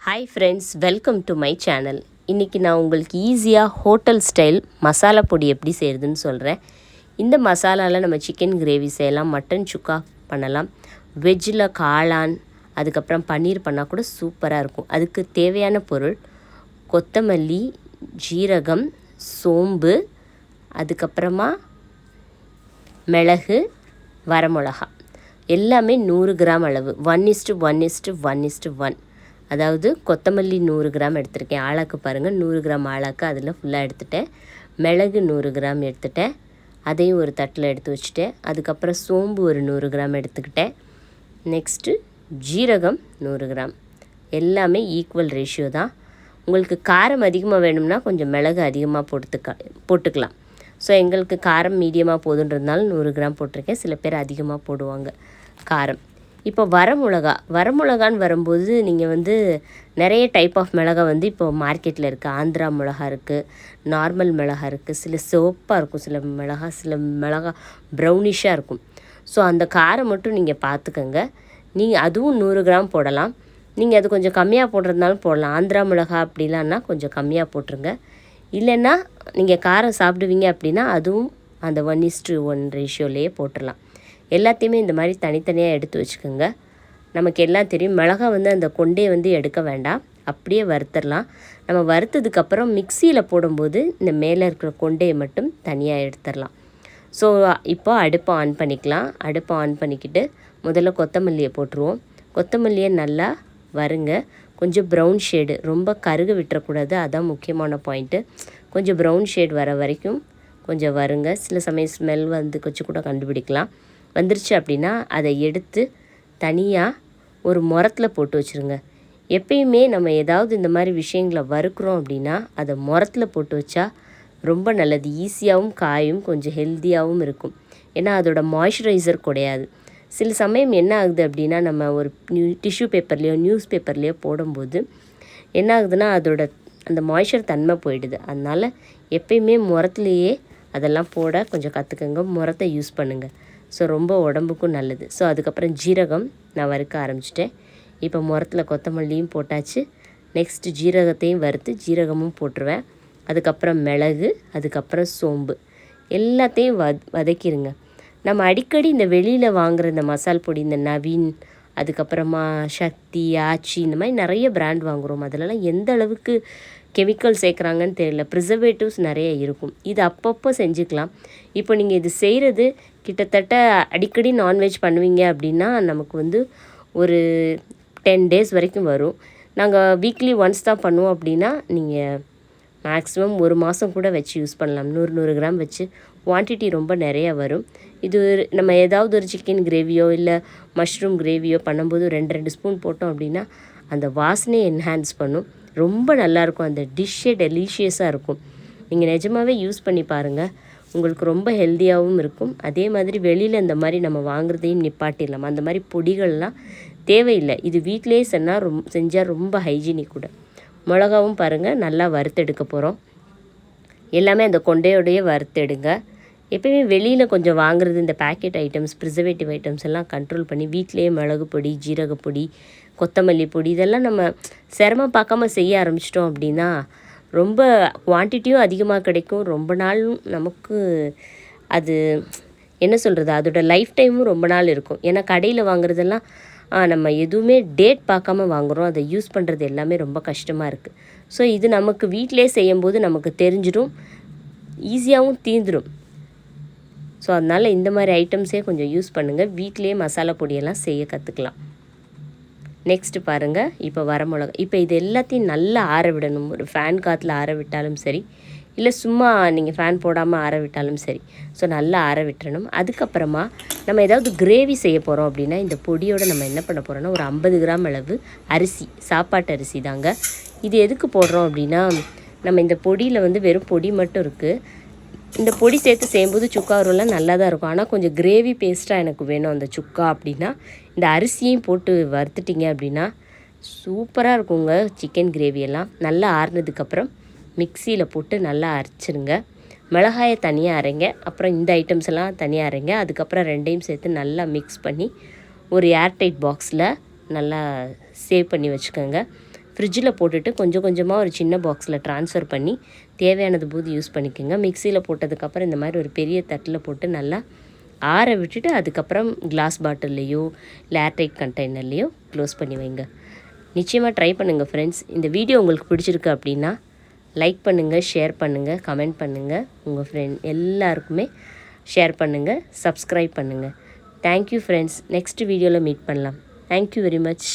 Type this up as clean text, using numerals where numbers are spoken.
Hi friends, welcome to my channel. இன்றைக்கி நான் உங்களுக்கு ஈஸியாக ஹோட்டல் ஸ்டைல் மசாலா பொடி எப்படி செய்கிறதுன்னு சொல்கிறேன். இந்த மசாலாவில் நம்ம சிக்கன் கிரேவி செய்யலாம், மட்டன் சுக்கா பண்ணலாம், வெஜ்ஜில் காளான், அதுக்கப்புறம் பன்னீர் பண்ணால் கூட சூப்பராக இருக்கும். அதுக்கு தேவையான பொருள் கொத்தமல்லி, ஜீரகம், சோம்பு, அதுக்கப்புறமா மிளகு, வரமிளகா எல்லாமே 100 கிராம் அளவு, 1:1:1:1. அதாவது கொத்தமல்லி 100 கிராம் எடுத்திருக்கேன். ஆளாக்கு பாருங்கள், 100 கிராம் ஆளாக்கு அதில் ஃபுல்லாக எடுத்துட்டேன். மிளகு 100 கிராம் எடுத்துட்டேன், அதையும் ஒரு தட்டில் எடுத்து வச்சுட்டேன். அதுக்கப்புறம் சோம்பு ஒரு 100 கிராம் எடுத்துக்கிட்டேன். நெக்ஸ்ட்டு ஜீரகம் 100 கிராம். எல்லாமே ஈக்குவல் ரேஷியோ தான். உங்களுக்கு காரம் அதிகமாக வேணும்னா கொஞ்சம் மிளகு அதிகமாக போட்டுக்கலாம். ஸோ எங்களுக்கு காரம் மீடியமாக போதுன்றதுனால 100 கிராம் போட்டிருக்கேன். சில பேர் அதிகமாக போடுவாங்க காரம். இப்போ வரமிளகான்னு வரும்போது நீங்கள் நிறைய டைப் ஆஃப் மிளகா இப்போ மார்க்கெட்டில் இருக்குது. ஆந்திரா மிளகா இருக்குது, நார்மல் மிளகா இருக்குது, சில சிவப்பாக இருக்கும், சில மிளகா ப்ரௌனிஷாக இருக்கும். ஸோ அந்த காரம் மட்டும் நீங்கள் பார்த்துக்கங்க. நீங்கள் அதுவும் 100 கிராம் போடலாம். நீங்கள் அது கொஞ்சம் கம்மியாக போடுறதுனாலும் போடலாம். ஆந்திரா மிளகா அப்படிலான்னா கொஞ்சம் கம்மியாக போட்டுருங்க. இல்லைன்னா நீங்கள் காரம் சாப்பிடுவீங்க அப்படின்னா அதுவும் அந்த 1:1 ரேஷியோலேயே போட்டுடலாம். எல்லாத்தையுமே இந்த மாதிரி தனித்தனியாக எடுத்து வச்சுக்கோங்க. நமக்கு எல்லாம் தெரியும், மிளகா அந்த கொண்டையை எடுக்க வேண்டாம், அப்படியே வறுத்துடலாம். நம்ம வறுத்ததுக்கப்புறம் மிக்சியில் போடும்போது இந்த மேலே இருக்கிற கொண்டையை மட்டும் தனியாக எடுத்துடலாம். ஸோ இப்போ அடுப்பை ஆன் பண்ணிக்கலாம். அடுப்பை ஆன் பண்ணிக்கிட்டு முதல்ல கொத்தமல்லியை போட்டுருவோம். கொத்தமல்லியை நல்லா வறுங்க. கொஞ்சம் ப்ரௌன் ஷேடு, ரொம்ப கருக விட்டுறக்கூடாது, அதான் முக்கியமான பாயிண்ட்டு. கொஞ்சம் ப்ரௌன் ஷேட் வர வரைக்கும் கொஞ்சம் வறுங்க. சில சமயம் ஸ்மெல் கொஞ்சம் கூட கண்டுபிடிக்கலாம். வந்துருச்சு அப்படின்னா அதை எடுத்து தனியாக ஒரு முரத்தில் போட்டு வச்சுருங்க. எப்பயுமே நம்ம ஏதாவது இந்த மாதிரி விஷயங்களை வறுக்கிறோம் அப்படின்னா அதை முரத்தில் போட்டு வச்சா ரொம்ப நல்லது. ஈஸியாகவும் காயும், கொஞ்சம் ஹெல்த்தியாகவும் இருக்கும். ஏன்னா அதோட மாய்ஸ்சரைசர் குறையாது. சில சமயம் என்ன ஆகுது அப்படின்னா, நம்ம ஒரு டிஷ்யூ பேப்பர்லேயோ நியூஸ் பேப்பர்லேயோ போடும்போது என்ன ஆகுதுன்னா அதோட அந்த மாய்ஸ்சர் தன்மை போயிடுது. அதனால் எப்பயுமே முரத்துலேயே அதெல்லாம் போட கொஞ்சம் கற்றுக்கங்க. முரத்தை யூஸ் பண்ணுங்கள். ஸோ ரொம்ப உடம்புக்கும் நல்லது. ஸோ அதுக்கப்புறம் ஜீரகம் நான் வறுக்க ஆரம்பிச்சிட்டேன். இப்போ முரத்தில் கொத்தமல்லியும் போட்டாச்சு. நெக்ஸ்ட்டு ஜீரகத்தையும் வறுத்து ஜீரகமும் போட்டுருவேன். அதுக்கப்புறம் மிளகு, அதுக்கப்புறம் சோம்பு எல்லாத்தையும் வதக்கிடுங்க. நம்ம அடிக்கடி இந்த வெளியில் வாங்குகிற இந்த மசால் பொடி, இந்த நவீன், அதுக்கப்புறமா சக்தி, ஆச்சி, இந்த மாதிரி நிறைய பிராண்ட் வாங்குகிறோம். அதிலலாம் எந்த அளவுக்கு கெமிக்கல் சேர்க்குறாங்கன்னு தெரியல. ப்ரிசர்வேட்டிவ்ஸ் நிறைய இருக்கும். இது அப்பப்போ செஞ்சுக்கலாம். இப்போ நீங்கள் இது செய்கிறது கிட்டத்தட்ட அடிக்கடி நான்வெஜ் பண்ணுவீங்க அப்படின்னா நமக்கு ஒரு 10 days வரைக்கும் வரும். நாங்கள் வீக்லி ஒன்ஸ் தான் பண்ணுவோம் அப்படின்னா நீங்கள் மேக்ஸிமம் 1 மாதம் கூட வச்சு யூஸ் பண்ணலாம். 100 கிராம் வச்சு குவான்டிட்டி ரொம்ப நிறையா வரும். இது நம்ம ஏதாவது ஒரு சிக்கன் கிரேவியோ இல்லை மஷ்ரூம் கிரேவியோ பண்ணும்போது 2 ஸ்பூன் போட்டோம் அப்படின்னா அந்த வாசனையை என்ஹான்ஸ் பண்ணும். ரொம்ப நல்லாயிருக்கும். அந்த டிஷ்ஷே டெலிஷியஸாக இருக்கும். நீங்கள் நிஜமாகவே யூஸ் பண்ணி பாருங்கள். உங்களுக்கு ரொம்ப ஹெல்த்தியாகவும் இருக்கும். அதே மாதிரி வெளியில் இந்த மாதிரி நம்ம வாங்குறதையும் நிப்பாட்டிடலாம். அந்த மாதிரி பொடிகள்லாம் தேவையில்லை. இது வீட்டிலே செஞ்சால் ரொம்ப ஹைஜீனிக் கூட. மிளகாவும் பாருங்கள் நல்லா வறுத்தெடுக்க போகிறோம். எல்லாமே அந்த கொண்டையோடையே வறுத்தெடுங்க. எப்பயுமே வெளியில் கொஞ்சம் வாங்குறது இந்த பேக்கெட் ஐட்டம்ஸ், ப்ரிசர்வேட்டிவ் ஐட்டம்ஸ் எல்லாம் கண்ட்ரோல் பண்ணி வீட்டிலேயே மிளகு பொடி, ஜீரகப்பொடி, கொத்தமல்லி பொடி இதெல்லாம் நம்ம சிரமம் பார்க்காம செய்ய ஆரம்பிச்சிட்டோம் அப்படின்னா ரொம்ப குவான்டிட்டியும் அதிகமாக கிடைக்கும். ரொம்ப நாளும் நமக்கு அது என்ன சொல்கிறது, அதோட லைஃப் டைமும் ரொம்ப நாள் இருக்கும். ஏன்னா கடையில் வாங்குறதெல்லாம் நம்ம எதுவுமே டேட் பார்க்காம வாங்குகிறோம். அதை யூஸ் பண்ணுறது எல்லாமே ரொம்ப கஷ்டமாக இருக்குது. ஸோ இது நமக்கு வீட்டிலே செய்யும்போது நமக்கு தெரிஞ்சிடும், ஈஸியாகவும் தீந்துடும். ஸோ அதனால் இந்த மாதிரி ஐட்டம்ஸே கொஞ்சம் யூஸ் பண்ணுங்கள். வீட்டிலே மசாலா பொடியெல்லாம் செய்ய கற்றுக்கலாம். நெக்ஸ்ட்டு பாருங்கள், இப்போ வரமிளகா. இப்போ இது எல்லாத்தையும் நல்லா ஆற விடணும். ஒரு ஃபேன் காற்றுல ஆற விட்டாலும் சரி, இல்லை சும்மா நீங்கள் ஃபேன் போடாமல் ஆற விட்டாலும் சரி. ஸோ நல்லா ஆற விட்டுறணும். அதுக்கப்புறமா நம்ம ஏதாவது கிரேவி செய்ய போகிறோம் அப்படின்னா இந்த பொடியோடு நம்ம என்ன பண்ண போகிறோன்னா ஒரு 50 கிராம் அளவு அரிசி, சாப்பாட்டு அரிசி தாங்க. இது எதுக்கு போடுறோம் அப்படின்னா, நம்ம இந்த பொடியில் வெறும் பொடி மட்டும் இருக்குது. இந்த பொடி சேர்த்து செய்யும்போது சுக்கா உருவெல்லாம் நல்லா தான் இருக்கும். ஆனால் கொஞ்சம் கிரேவி பேஸ்ட்டாக எனக்கு வேணும் அந்த சுக்கா அப்படின்னா இந்த அரிசியும் போட்டு வறுத்துட்டிங்க அப்படின்னா சூப்பராக இருக்குங்க சிக்கன் கிரேவியெல்லாம். நல்லா ஆறுனதுக்கப்புறம் மிக்சியில் போட்டு நல்லா அரைச்சிருங்க. மிளகாயை தனியாக அரைங்க, அப்புறம் இந்த ஐட்டம்ஸ் எல்லாம் தனியாக அரைங்க. அதுக்கப்புறம் ரெண்டையும் சேர்த்து நல்லா மிக்ஸ் பண்ணி ஒரு ஏர்டைட் பாக்ஸில் நல்லா சேவ் பண்ணி வச்சுக்கோங்க. ஃப்ரிட்ஜில் போட்டுட்டு கொஞ்சம் கொஞ்சமாக ஒரு சின்ன பாக்ஸில் ட்ரான்ஸ்ஃபர் பண்ணி தேவையானது போது யூஸ் பண்ணிக்கோங்க. மிக்சியில் போட்டதுக்கப்புறம் இந்த மாதிரி ஒரு பெரிய தட்டில் போட்டு நல்லா ஆற விட்டுட்டு அதுக்கப்புறம் கிளாஸ் பாட்டில்லையோ இல்லை ஏர்டைட் கண்டெய்னர்லேயோ க்ளோஸ் பண்ணி வைங்க. நிச்சயமாக ட்ரை பண்ணுங்கள் ஃப்ரெண்ட்ஸ். இந்த வீடியோ உங்களுக்கு பிடிச்சிருக்கு அப்படின்னா லைக் பண்ணுங்கள், ஷேர் பண்ணுங்கள், கமெண்ட் பண்ணுங்கள், உங்கள் ஃப்ரெண்ட் எல்லாருக்குமே ஷேர் பண்ணுங்கள், சப்ஸ்கிரைப் பண்ணுங்கள். Thank you friends. நெக்ஸ்ட் வீடியோவில் மீட் பண்ணலாம். Thank you very much.